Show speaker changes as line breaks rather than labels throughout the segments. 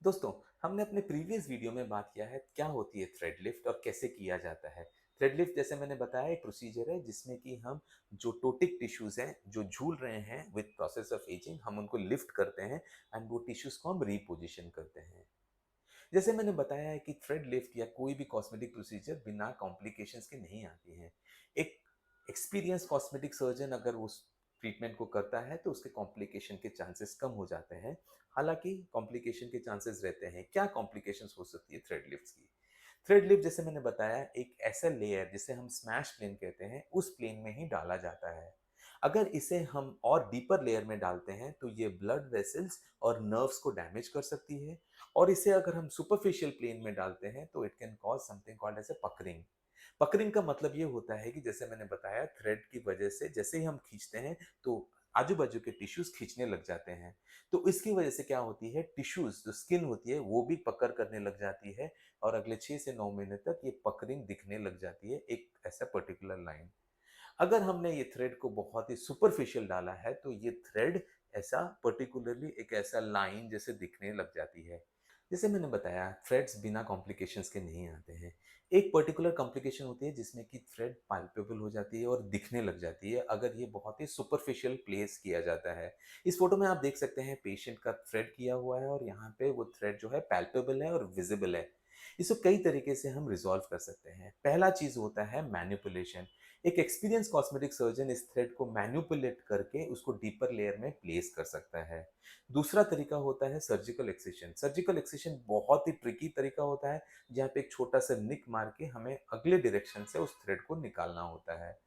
दोस्तों, हमने अपने प्रीवियस वीडियो में बात किया है क्या होती है थ्रेड लिफ्ट और कैसे किया जाता है। थ्रेड लिफ्ट जैसे मैंने बताया एक प्रोसीजर है जिसमें कि हम जो टोटिक टिश्यूज़ हैं, जो झूल रहे हैं विद प्रोसेस ऑफ एजिंग हम उनको लिफ्ट करते हैं एंड वो टिश्यूज़ को हम रीपोज़िशन करते हैं। जैसे मैंने बताया है कि थ्रेड लिफ्ट या कोई भी कॉस्मेटिक प्रोसीजर बिना कॉम्प्लिकेशंस के नहीं आती है। एक एक्सपीरियंस कॉस्मेटिक सर्जन अगर उस ट्रीटमेंट को करता है तो उसके कॉम्प्लिकेशन के चांसेस कम हो जाते हैं। हालाँकि कॉम्प्लिकेशन के चांसेस रहते हैं। क्या कॉम्प्लिकेशंस हो सकती है थ्रेड लिफ्ट्स की? थ्रेड लिफ्ट जैसे मैंने बताया एक ऐसा लेयर जिसे हम स्मैश प्लेन कहते हैं, उस प्लेन में ही डाला जाता है। अगर इसे हम और डीपर लेयर में डालते हैं तो ये ब्लड वेसल्स और नर्व्स को डैमेज कर सकती है और इसे अगर हम सुपरफिशियल प्लेन में डालते हैं तो it can cause something called as a puckering. Puckering का मतलब ये होता है कि जैसे मैंने बताया थ्रेड की वजह से जैसे ही हम खींचते हैं तो आजू-बाजू के टिश्यूज़ खींचने लग जाते हैं। तो इसकी वजह से क्या होती है टिश्यूज़ जो स्किन होती है वो भी पकड़ करने लग जाती है और अगले 6 से 9 महीने तक ये पकरिंग दिखने लग जाती है एक ऐसा पर्टिकुलर लाइन। अगर हमने ये थ्रेड को बहुत ही सुपरफिशियल डाला है तो ये थ्रेड ऐसा पर्टिकुलरली एक ऐसा लाइन जैसे दिखने लग जाती है। जैसे मैंने बताया थ्रेड्स बिना कॉम्प्लिकेशंस के नहीं आते हैं। एक पर्टिकुलर कॉम्प्लिकेशन होती है जिसमें कि थ्रेड पाल्पेबल हो जाती है और दिखने लग जाती है अगर ये बहुत ही सुपरफिशियल प्लेस किया जाता है। इस फोटो में आप देख सकते हैं पेशेंट का थ्रेड किया हुआ है और यहाँ पे वो थ्रेड जो है पाल्पेबल है और विजिबल है। इसको कई तरीके से हम रिजॉल्व कर सकते हैं। पहला चीज होता है मैनिपुलेशन। एक एक्सपीरियंस कॉस्मेटिक सर्जन इस थ्रेड को मैनिपुलेट करके उसको डीपर लेयर में प्लेस कर सकता है। दूसरा तरीका होता है सर्जिकल एक्सिशन। सर्जिकल एक्सिशन बहुत ही ट्रिकी तरीका होता है जहाँ पे एक छोटा सा निक मार के हमें अगले डायरेक्शन से उस थ्रेड को निकालना होता है।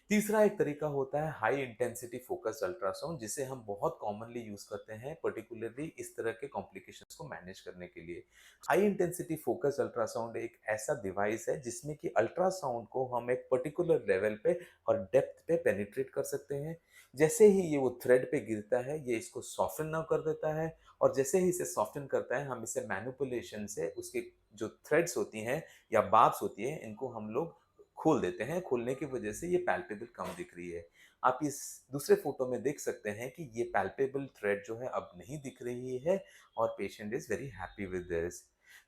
तीसरा एक तरीका होता है हाई इंटेंसिटी फोकस्ड अल्ट्रासाउंड जिसे हम बहुत कॉमनली यूज करते हैं पर्टिकुलरली इस तरह के कॉम्प्लिकेशंस को मैनेज करने के लिए। हाई इंटेंसिटी फोकस्ड अल्ट्रासाउंड एक ऐसा डिवाइस है जिसमें कि अल्ट्रासाउंड को हम एक पर्टिकुलर लेवल पे और डेप्थ पे पेनिट्रेट कर सकते हैं। जैसे ही ये वो थ्रेड पे गिरता है ये इसको सॉफ्टन ना कर देता है और जैसे ही इसे सॉफ्टन करता है हम इसे मैनिपुलेशन से उसके जो थ्रेड्स होती हैं या बार्ब्स होती है इनको हम लोग खोल देते हैं। खोलने की वजह से ये पैल्पेबल कम दिख रही है। आप इस दूसरे फ़ोटो में देख सकते हैं कि ये पैल्पेबल थ्रेड जो है अब नहीं दिख रही है और patient is very happy with this.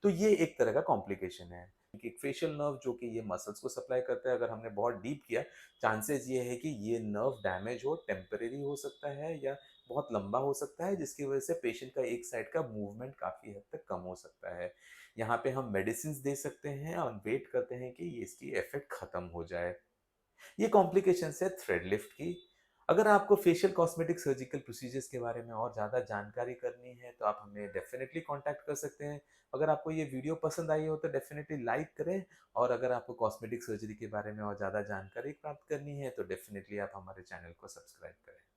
तो ये एक तरह का कॉम्प्लिकेशन है। एक फेशियल नर्व जो कि ये मसल्स को सप्लाई करता है, अगर हमने बहुत डीप किया, चांसेस ये है कि ये नर्व डैमेज हो, टेम्परेरी हो सकता है या बहुत लंबा हो सकता है, जिसकी वजह से पेशेंट का एक साइड का मूवमेंट काफ़ी हद तक कम हो सकता है। यहाँ पे हम मेडिसिन्स दे सकते हैं और वेट करते हैं कि ये इसकी इफ़ेक्ट खत्म हो जाए। ये कॉम्प्लिकेशंस है थ्रेड लिफ्ट की। अगर आपको फेशियल कॉस्मेटिक सर्जिकल प्रोसीजर्स के बारे में और ज़्यादा जानकारी करनी है तो आप हमें डेफ़िनेटली कॉन्टैक्ट कर सकते हैं। अगर आपको ये वीडियो पसंद आई हो तो डेफ़िनेटली लाइक करें और अगर आपको कॉस्मेटिक सर्जरी के बारे में और ज़्यादा जानकारी प्राप्त करनी है तो डेफ़िनेटली आप हमारे चैनल को सब्सक्राइब करें।